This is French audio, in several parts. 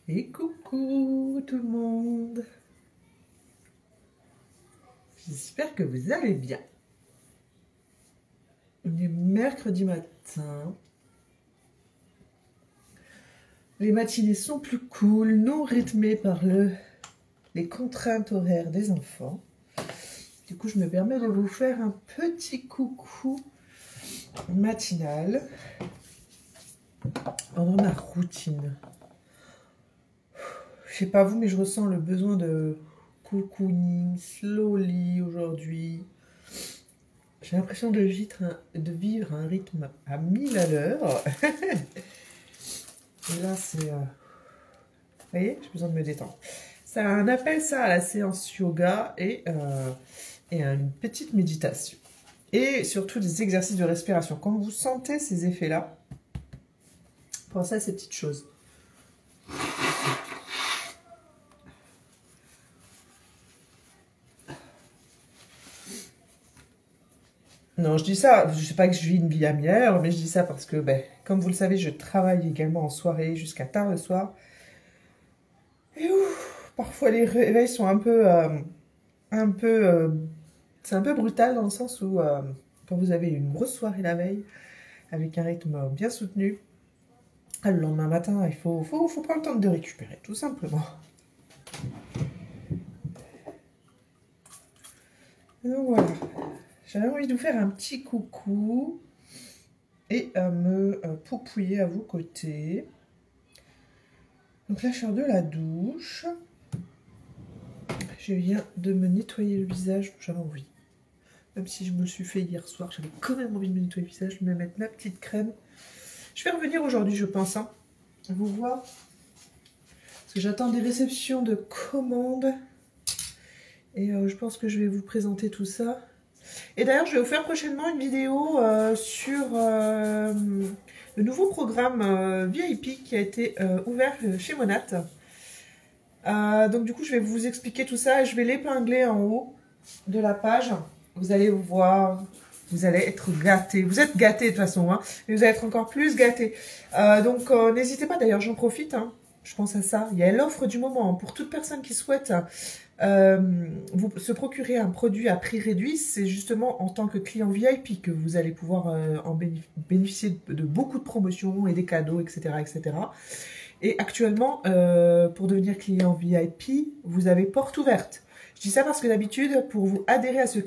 Et coucou tout le monde. J'espère que vous allez bien. On est mercredi matin. Les matinées sont plus cool, non rythmées par les contraintes horaires des enfants. Du coup, je me permets de vous faire un petit coucou matinal pendant ma routine. Je sais pas vous, mais je ressens le besoin de cocooning slowly aujourd'hui. J'ai l'impression de vivre un rythme à 1000 à l'heure. Et là, c'est... Vous voyez, j'ai besoin de me détendre. On appelle ça à la séance yoga et une petite méditation. Et surtout des exercices de respiration. Quand vous sentez ces effets-là, pensez à ces petites choses. Non, je dis ça, je sais pas que je vis une vie à mière, mais je dis ça parce que, comme vous le savez, je travaille également en soirée jusqu'à tard le soir. Et parfois les réveils sont c'est un peu brutal dans le sens où quand vous avez une grosse soirée la veille, avec un rythme bien soutenu, le lendemain matin, il faut prendre le temps de récupérer, tout simplement. Donc voilà. J'avais envie de vous faire un petit coucou et me poupouiller à vos côtés. Donc là, je sors de la douche. Je viens de me nettoyer le visage, j'avais envie. Même si je me le suis fait hier soir, j'avais quand même envie de me nettoyer le visage, de me mettre ma petite crème. Je vais revenir aujourd'hui, je pense, hein, vous voir. Parce que j'attends des réceptions de commandes. Et je pense que je vais vous présenter tout ça. Et d'ailleurs, je vais vous faire prochainement une vidéo sur le nouveau programme VIP qui a été ouvert chez Monat. Donc du coup, je vais vous expliquer tout ça et je vais l'épingler en haut de la page. Vous allez voir, vous allez être gâtés. Vous êtes gâtés de toute façon, hein, mais vous allez être encore plus gâtés. Donc n'hésitez pas, d'ailleurs, j'en profite. Hein, je pense à ça. Il y a l'offre du moment pour toute personne qui souhaite vous se procurer un produit à prix réduit. C'est justement en tant que client VIP que vous allez pouvoir bénéficier de beaucoup de promotions et des cadeaux, etc. etc. Et actuellement, pour devenir client VIP, vous avez porte ouverte. Je dis ça parce que d'habitude, pour vous adhérer à ce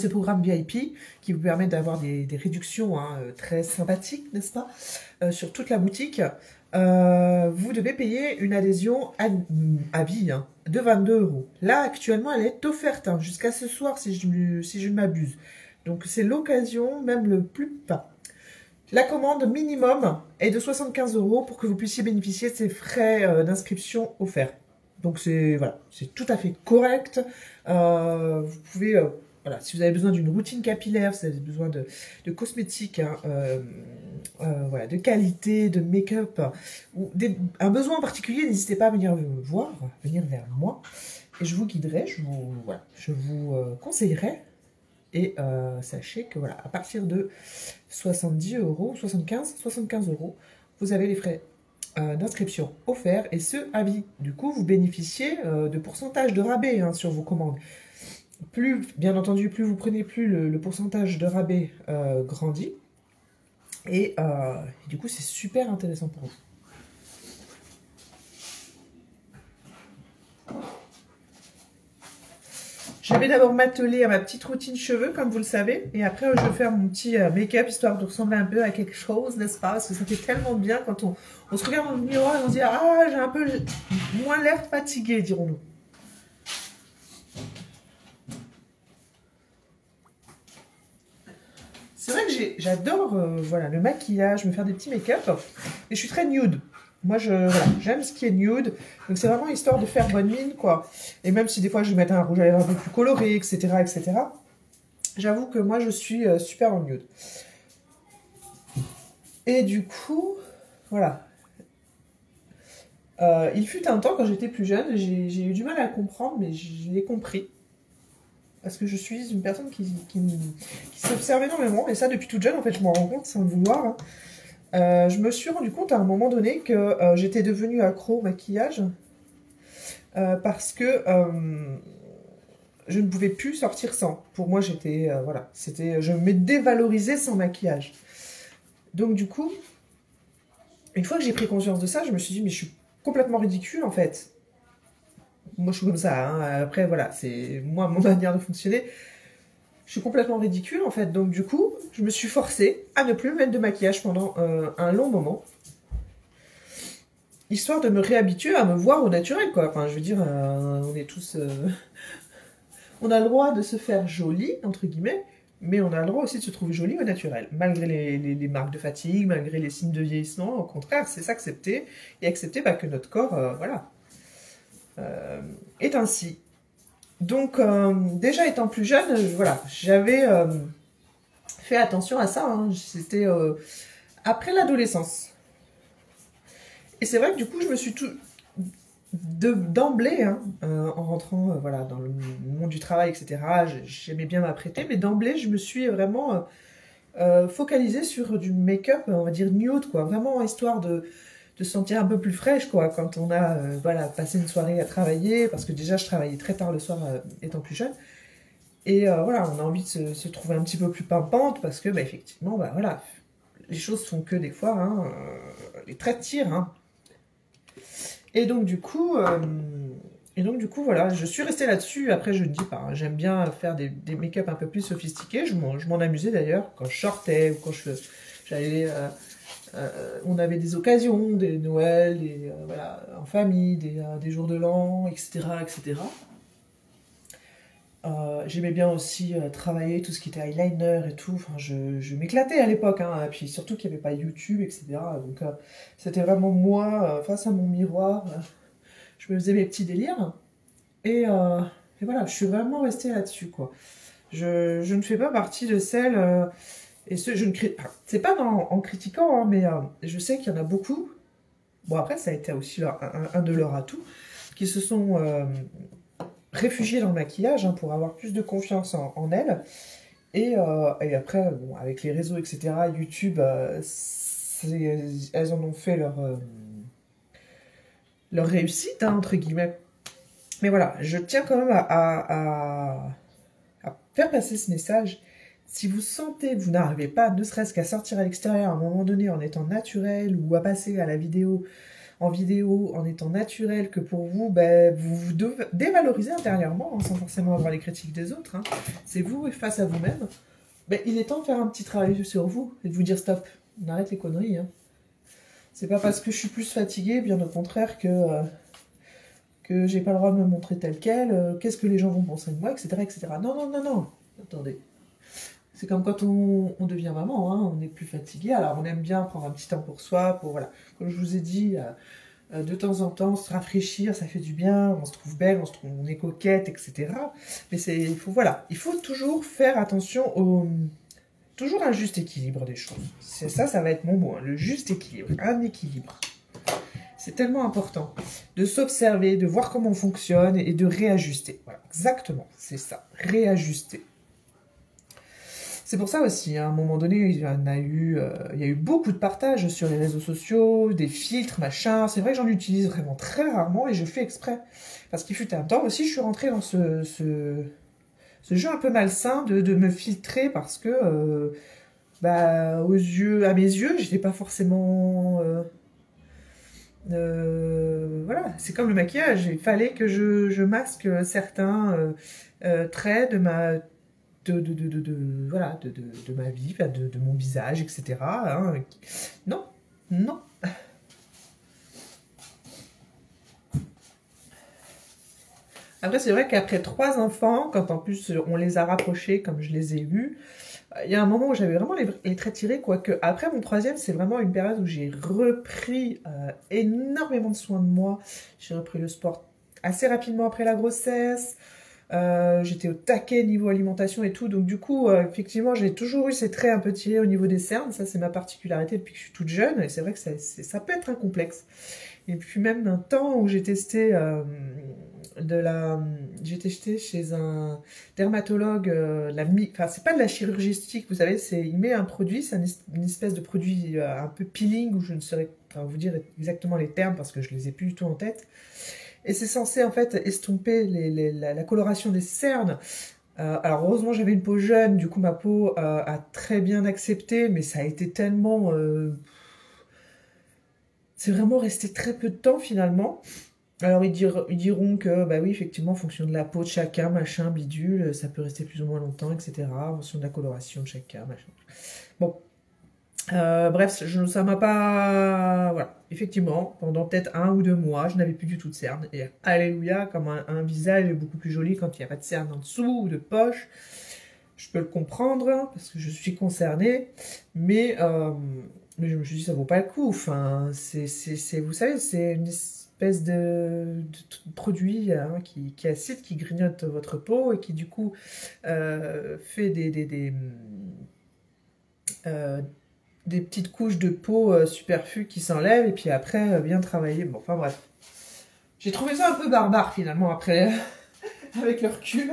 programme VIP, qui vous permet d'avoir des réductions très sympathiques, n'est-ce pas, sur toute la boutique, vous devez payer une adhésion à vie de 22 €. Là, actuellement, elle est offerte jusqu'à ce soir, si je ne m'abuse. Donc, c'est l'occasion, même le plus... Enfin, la commande minimum est de 75 € pour que vous puissiez bénéficier de ces frais d'inscription offerts. Donc c'est voilà, c'est tout à fait correct. Vous pouvez, voilà, si vous avez besoin d'une routine capillaire, si vous avez besoin de cosmétiques, voilà, de qualité, de make-up, ou un besoin en particulier, n'hésitez pas à venir me voir, venir vers moi, et je vous guiderai, je vous conseillerai. Et sachez que voilà, à partir de 70 €, 75 €, vous avez les frais d'inscription offerts et ce à vie. Du coup, vous bénéficiez de pourcentage de rabais sur vos commandes. Plus, bien entendu, plus vous prenez, plus le pourcentage de rabais grandit. Et du coup, c'est super intéressant pour vous. Je vais d'abord m'atteler à ma petite routine cheveux, comme vous le savez. Et après, je vais faire mon petit make-up, histoire de ressembler un peu à quelque chose, n'est-ce pas? Parce que ça fait tellement bien quand on se regarde dans le miroir et on se dit « Ah, j'ai un peu moins l'air fatigué », dirons-nous. C'est vrai que j'adore voilà, le maquillage, me faire des petits make-up. Et je suis très nude. Moi, voilà, j'aime ce qui est nude. Donc, c'est vraiment histoire de faire bonne mine, quoi. Et même si des fois, je vais mettre un rouge à lèvres un peu plus coloré, etc., etc., j'avoue que moi, je suis super en nude. Et du coup, voilà. Il fut un temps, quand j'étais plus jeune, j'ai eu du mal à comprendre, mais je l'ai compris. Parce que je suis une personne qui s'observe énormément. Et ça, depuis toute jeune, en fait, je m'en rends compte sans le vouloir. Je me suis rendu compte à un moment donné que j'étais devenue accro au maquillage parce que je ne pouvais plus sortir sans. Pour moi, j'étais voilà, je me dévalorisais sans maquillage. Donc du coup, une fois que j'ai pris conscience de ça, je me suis dit mais je suis complètement ridicule en fait. Moi, je suis comme ça. Hein. Après, voilà, c'est moi mon manière de fonctionner. Je suis complètement ridicule en fait. Donc du coup, je me suis forcée à ne plus mettre de maquillage pendant un long moment. Histoire de me réhabituer à me voir au naturel, quoi. Enfin, je veux dire, on est tous... on a le droit de se faire joli, entre guillemets, mais on a le droit aussi de se trouver joli au naturel. Malgré les marques de fatigue, malgré les signes de vieillissement, au contraire, c'est s'accepter. Et accepter que notre corps, voilà, est ainsi. Donc, déjà étant plus jeune, voilà, j'avais fait attention à ça. Hein. C'était après l'adolescence. Et c'est vrai que du coup, je me suis d'emblée, hein, en rentrant voilà, dans le monde du travail, etc., j'aimais bien m'apprêter, mais d'emblée, je me suis vraiment focalisée sur du make-up, on va dire nude, quoi, vraiment histoire de se sentir un peu plus fraîche, quoi, quand on a voilà, passé une soirée à travailler, parce que déjà, je travaillais très tard le soir étant plus jeune, et voilà, on a envie de se trouver un petit peu plus pimpante, parce que, bah, effectivement, bah, voilà, les choses font que des fois, hein, les traits tirent, hein. Et donc du coup, voilà, je suis restée là-dessus. Après, je ne dis pas, hein, j'aime bien faire des make-up un peu plus sophistiqués. Je m'en amusais d'ailleurs quand je sortais ou quand j'allais. On avait des occasions, des Noëls, voilà, en famille, des jours de l'an, etc., etc. J'aimais bien aussi travailler tout ce qui était eyeliner et tout. Enfin, je m'éclatais à l'époque, hein. Et puis surtout qu'il n'y avait pas YouTube, etc. Donc c'était vraiment moi face à mon miroir. Je me faisais mes petits délires. Et voilà, je suis vraiment restée là-dessus, quoi. Je ne fais pas partie de celles... je ne c'est pas en critiquant, hein, mais je sais qu'il y en a beaucoup. Bon, après, ça a été aussi un de leurs atouts, qui se sont réfugiés dans le maquillage hein, pour avoir plus de confiance en elles. Et après, bon, avec les réseaux, etc., YouTube, elles en ont fait leur réussite, hein, entre guillemets. Mais voilà, je tiens quand même à faire passer ce message. Si vous sentez que vous n'arrivez pas, ne serait-ce qu'à sortir à l'extérieur à un moment donné en étant naturel ou à passer à la vidéo, en étant naturel, que pour vous, ben, vous vous dévalorisez intérieurement, hein, sans forcément avoir les critiques des autres, hein. C'est vous face à vous-même. Ben, il est temps de faire un petit travail sur vous et de vous dire stop, on arrête les conneries. Hein. C'est pas parce que je suis plus fatiguée, bien au contraire, que j'ai pas le droit de me montrer tel quel, qu'est-ce que les gens vont penser de moi, etc., etc. Non, non, non, non. Attendez. C'est comme quand on devient maman, hein, on est plus fatigué, alors on aime bien prendre un petit temps pour soi, pour, voilà, comme je vous ai dit, de temps en temps, se rafraîchir, ça fait du bien, on se trouve belle, on est coquette, etc. Mais voilà, il faut toujours faire attention toujours un juste équilibre des choses. C'est ça va être mon mot, hein, le juste équilibre, un équilibre. C'est tellement important de s'observer, de voir comment on fonctionne et de réajuster. Voilà, exactement, c'est ça, réajuster. C'est pour ça aussi, à un moment donné, il y a eu beaucoup de partages sur les réseaux sociaux, des filtres, machin. C'est vrai que j'en utilise vraiment très rarement et je fais exprès. Parce qu'il fut un temps aussi, je suis rentrée dans ce jeu un peu malsain de me filtrer parce que, à mes yeux, j'étais pas forcément... voilà, c'est comme le maquillage. Il fallait que je masque certains traits voilà, de ma vie, de mon visage, etc. Hein. Non, non. Après, c'est vrai qu'après 3 enfants, quand en plus on les a rapprochés comme je les ai eus, il y a un moment où j'avais vraiment les traits tirés, quoique après mon 3e, c'est vraiment une période où j'ai repris énormément de soin de moi. J'ai repris le sport assez rapidement après la grossesse. J'étais au taquet niveau alimentation et tout. Donc du coup, effectivement, j'ai toujours eu ces traits un peu tirés au niveau des cernes. Ça, c'est ma particularité depuis que je suis toute jeune. Et c'est vrai que ça peut être un complexe. Et puis même un temps où j'ai testé j'ai testé chez un dermatologue enfin c'est pas de la chirurgie esthétique, vous savez, il met un produit, c'est une espèce de produit un peu peeling où je ne saurais pas vous dire exactement les termes parce que je les ai plus du tout en tête. Et c'est censé en fait estomper la coloration des cernes. Alors heureusement j'avais une peau jeune, du coup ma peau a très bien accepté, mais ça a été tellement c'est vraiment resté très peu de temps finalement. Alors ils diront que, bah oui, effectivement, en fonction de la peau de chacun, machin, bidule, ça peut rester plus ou moins longtemps, etc. En fonction de la coloration de chacun, machin. Bon, bref, ça m'a pas... Voilà, effectivement, pendant peut-être 1 ou 2 mois, je n'avais plus du tout de cernes. Et alléluia, comme un visage est beaucoup plus joli quand il n'y a pas de cernes en dessous ou de poche. Je peux le comprendre, hein, parce que je suis concernée, mais je me suis dit, ça vaut pas le coup. Enfin, vous savez, c'est une espèce de produit hein, qui est acide, qui grignote votre peau et qui, du coup, fait euh, des petites couches de peau superflues qui s'enlèvent et puis après, bien travailler. Bon, enfin bref. J'ai trouvé ça un peu barbare, finalement, après, avec le recul.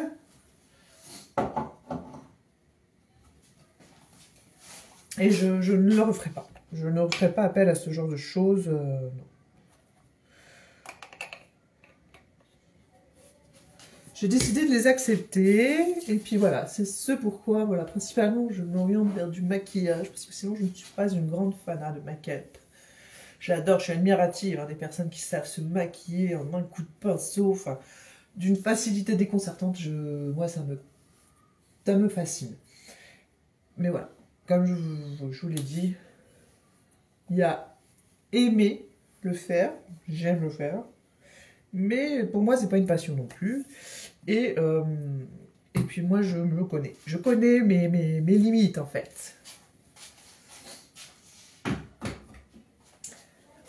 Et je ne le referai pas. Je ne referai pas appel à ce genre de choses. Non. J'ai décidé de les accepter. Et puis voilà, c'est ce pourquoi, voilà, principalement, je m'oriente vers du maquillage. Parce que sinon, je ne suis pas une grande fanat de make-up. J'adore, je suis admirative hein, des personnes qui savent se maquiller en un coup de pinceau. Enfin, d'une facilité déconcertante. Moi, ça me fascine. Mais voilà, comme je vous l'ai dit, il y a aimer le faire, j'aime le faire, mais pour moi c'est pas une passion non plus. Et, euh, et puis moi je me connais. Je connais mes limites en fait.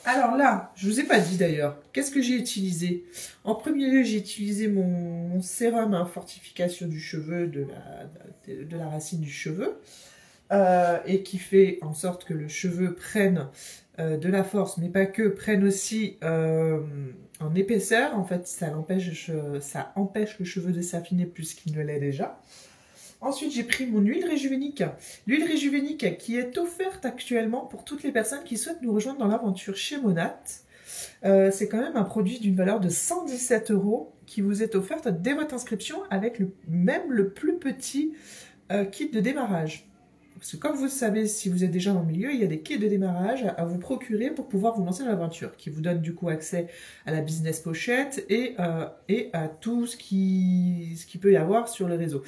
Alors là, je vous ai pas dit d'ailleurs, qu'est-ce que j'ai utilisé? En premier lieu, j'ai utilisé mon sérum à fortification du cheveu, de la racine du cheveu, et qui fait en sorte que le cheveu prenne de la force, mais pas que, prenne aussi en épaisseur. En fait, ça empêche le cheveu de s'affiner plus qu'il ne l'est déjà. Ensuite, j'ai pris mon huile réjuvénique. L'huile réjuvénique qui est offerte actuellement pour toutes les personnes qui souhaitent nous rejoindre dans l'aventure chez Monat. C'est quand même un produit d'une valeur de 117 € qui vous est offerte dès votre inscription avec même le plus petit kit de démarrage. Parce que comme vous savez, si vous êtes déjà dans le milieu, il y a des kits de démarrage à vous procurer pour pouvoir vous lancer dans l'aventure, qui vous donnent du coup accès à la business pochette et à tout ce qui peut y avoir sur le réseau.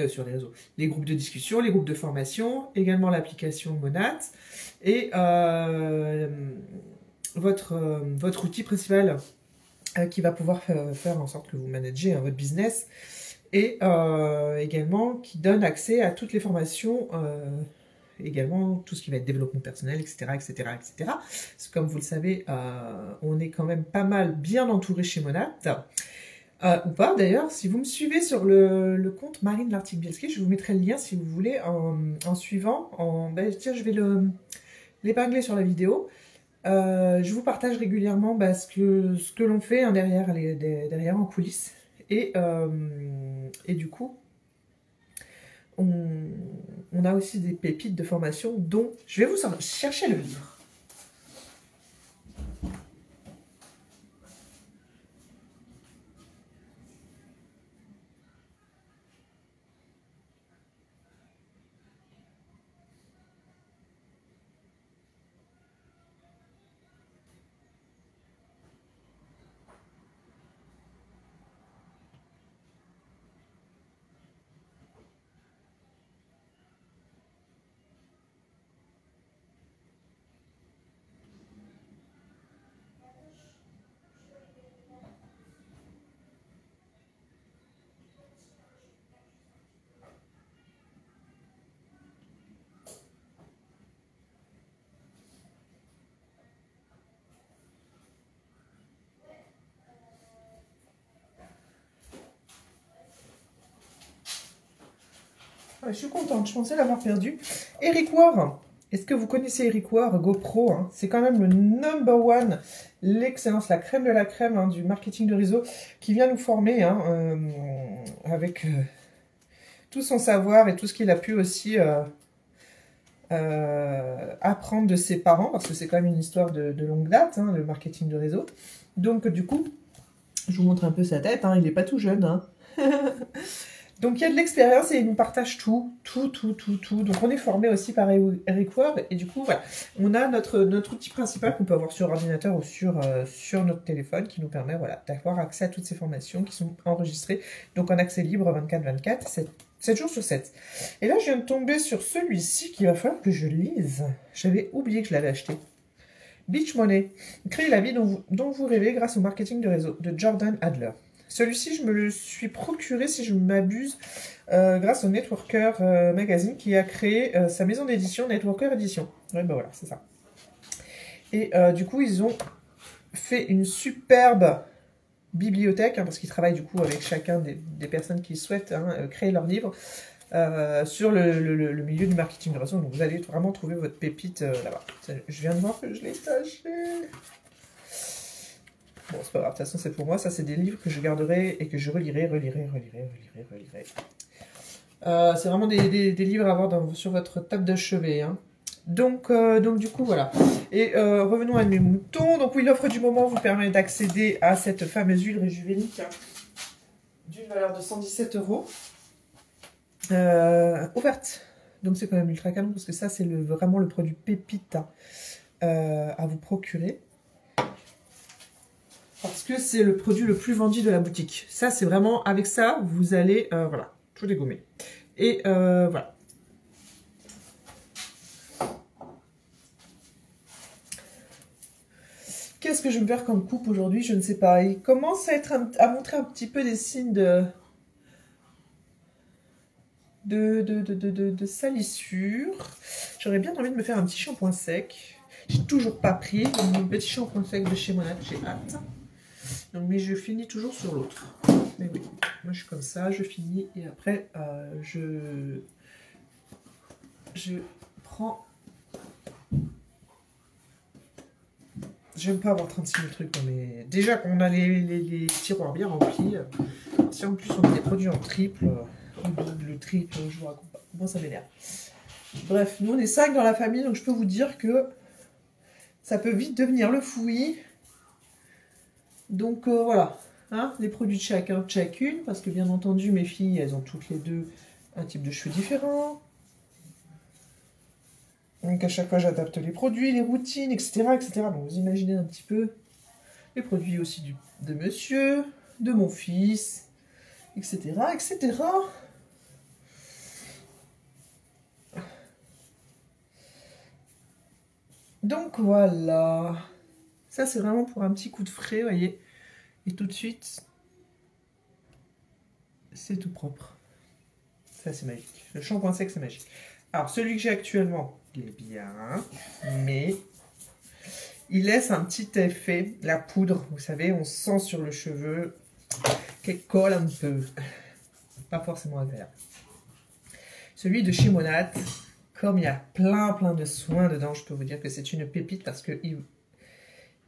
Sur les réseaux. Les groupes de discussion, les groupes de formation, également l'application Monat et votre outil principal qui va pouvoir faire en sorte que vous managez votre business et également qui donne accès à toutes les formations, également tout ce qui va être développement personnel, etc. etc., etc. Parce que comme vous le savez, on est quand même pas mal bien entouré chez Monat. Ou pas d'ailleurs, si vous me suivez sur le compte Marine Lartigue-Bielski, je vous mettrai le lien si vous voulez en suivant. Tiens, je vais l'épingler sur la vidéo. Je vous partage régulièrement ce que l'on fait hein, derrière en coulisses. Et du coup, on a aussi des pépites de formation dont je vais vous chercher le livre. je suis contente, je pensais l'avoir perdu. Eric Ware, est-ce que vous connaissez Eric Ware, GoPro, hein? C'est quand même le number one, l'excellence, la crème de la crème, hein, du marketing de réseau, qui vient nous former, hein, avec tout son savoir et tout ce qu'il a pu aussi apprendre de ses parents, parce que c'est quand même une histoire de longue date, hein, le marketing de réseau. Donc du coup, je vous montre un peu sa tête, hein, il n'est pas tout jeune, hein. Donc il y a de l'expérience et il nous partage tout. Donc on est formé aussi par Eric Ware et du coup voilà, on a notre outil principal qu'on peut avoir sur ordinateur ou sur notre téléphone qui nous permet voilà, d'avoir accès à toutes ces formations qui sont enregistrées donc en accès libre 24/24, 7 jours sur 7. Et là je viens de tomber sur celui-ci qu'il va falloir que je lise. J'avais oublié que je l'avais acheté. Beach Money, créer la vie dont vous rêvez grâce au marketing de réseau de Jordan Adler. Celui-ci, je me le suis procuré, si je ne m'abuse, grâce au Networker Magazine qui a créé sa maison d'édition Networker Edition. Ouais, ben voilà, c'est ça. Et du coup, ils ont fait une superbe bibliothèque, hein, parce qu'ils travaillent du coup avec chacun des personnes qui souhaitent créer leur livre sur le milieu du marketing de réseau. Donc vous allez vraiment trouver votre pépite là-bas. Je viens de voir que je l'ai taché. Bon, c'est pas grave, de toute façon, c'est pour moi. Ça, c'est des livres que je garderai et que je relirai. C'est vraiment des livres à avoir sur votre table de chevet. Hein. Donc, du coup, voilà. Et revenons à mes moutons. Donc, oui, l'offre du moment vous permet d'accéder à cette fameuse huile réjuvénique hein, d'une valeur de 117 €. Offerte. Donc, c'est quand même ultra canon parce que ça, c'est vraiment le produit pépite hein, à vous procurer. Parce que c'est le produit le plus vendu de la boutique. Ça, c'est vraiment, avec ça, vous allez, voilà, tout dégommer. Et voilà. Qu'est-ce que je vais me faire comme coupe aujourd'hui? Je ne sais pas. Il commence à montrer un petit peu des signes de salissure. J'aurais bien envie de me faire un petit shampoing sec. J'ai toujours pas pris mon petit shampoing sec de chez Monat. J'ai hâte. Donc, mais je finis toujours sur l'autre. Mais oui, moi je suis comme ça, je finis et après je prends. J'aime pas avoir 36 000 trucs, mais déjà qu'on a les tiroirs bien remplis, si en plus on met des produits en triple, le triple, je vous raconte pas. Moi ça m'énerve. Bref, nous on est 5 dans la famille, donc je peux vous dire que ça peut vite devenir le fouillis. Donc voilà, hein, les produits de chacun, de chacune, parce que bien entendu mes filles, elles ont toutes les deux un type de cheveux différent. Donc à chaque fois j'adapte les produits, les routines, etc., etc. Donc vous imaginez un petit peu les produits aussi de monsieur, de mon fils, etc., etc. Donc voilà. Ça c'est vraiment pour un petit coup de frais, vous voyez. Et tout de suite, c'est tout propre. Ça c'est magique. Le shampoing sec c'est magique. Alors celui que j'ai actuellement, il est bien, mais il laisse un petit effet, la poudre, vous savez, on sent sur le cheveu qu'elle colle un peu. Pas forcément agréable. Celui de chez Monat, comme il y a plein de soins dedans, je peux vous dire que c'est une pépite parce que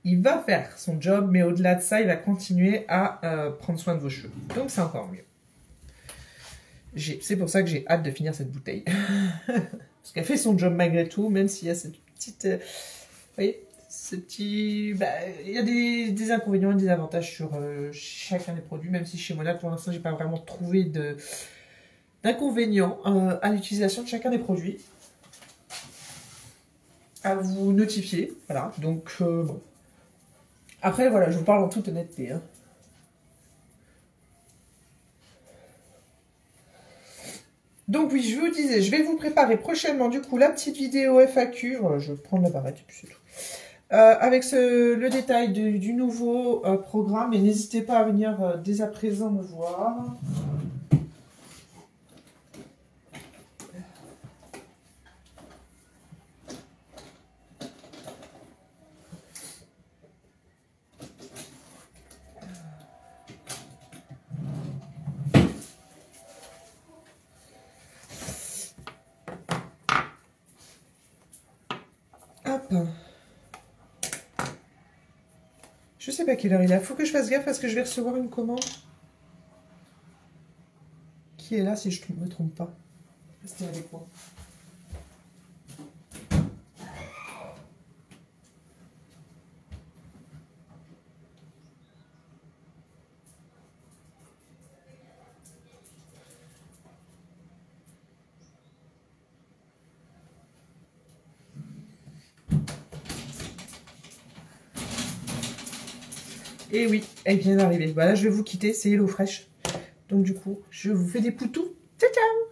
il va faire son job, mais au-delà de ça, il va continuer à prendre soin de vos cheveux. Donc c'est encore mieux. C'est pour ça que j'ai hâte de finir cette bouteille. Parce qu'elle fait son job malgré tout, même s'il y a cette petite... vous voyez, ce petit... Bah, il y a des inconvénients et des avantages sur chacun des produits, même si chez Monat, pour l'instant, j'ai pas vraiment trouvé d'inconvénients à l'utilisation de chacun des produits. À vous notifier, voilà. Donc, bon. Après, voilà, je vous parle en toute honnêteté, hein. Donc oui, je vous disais, je vais vous préparer prochainement du coup la petite vidéo FAQ. Voilà, je vais prendre la barrette et puis c'est tout. Avec le détail du nouveau programme. Et n'hésitez pas à venir dès à présent me voir. Hop. Je sais pas quelle heure il est. Faut que je fasse gaffe parce que je vais recevoir une commande. Qui est là si je ne me trompe pas. Restez avec moi. Et oui, elle vient d'arriver. Voilà, je vais vous quitter, c'est HelloFresh. Donc du coup, je vous fais des poutous. Ciao, ciao!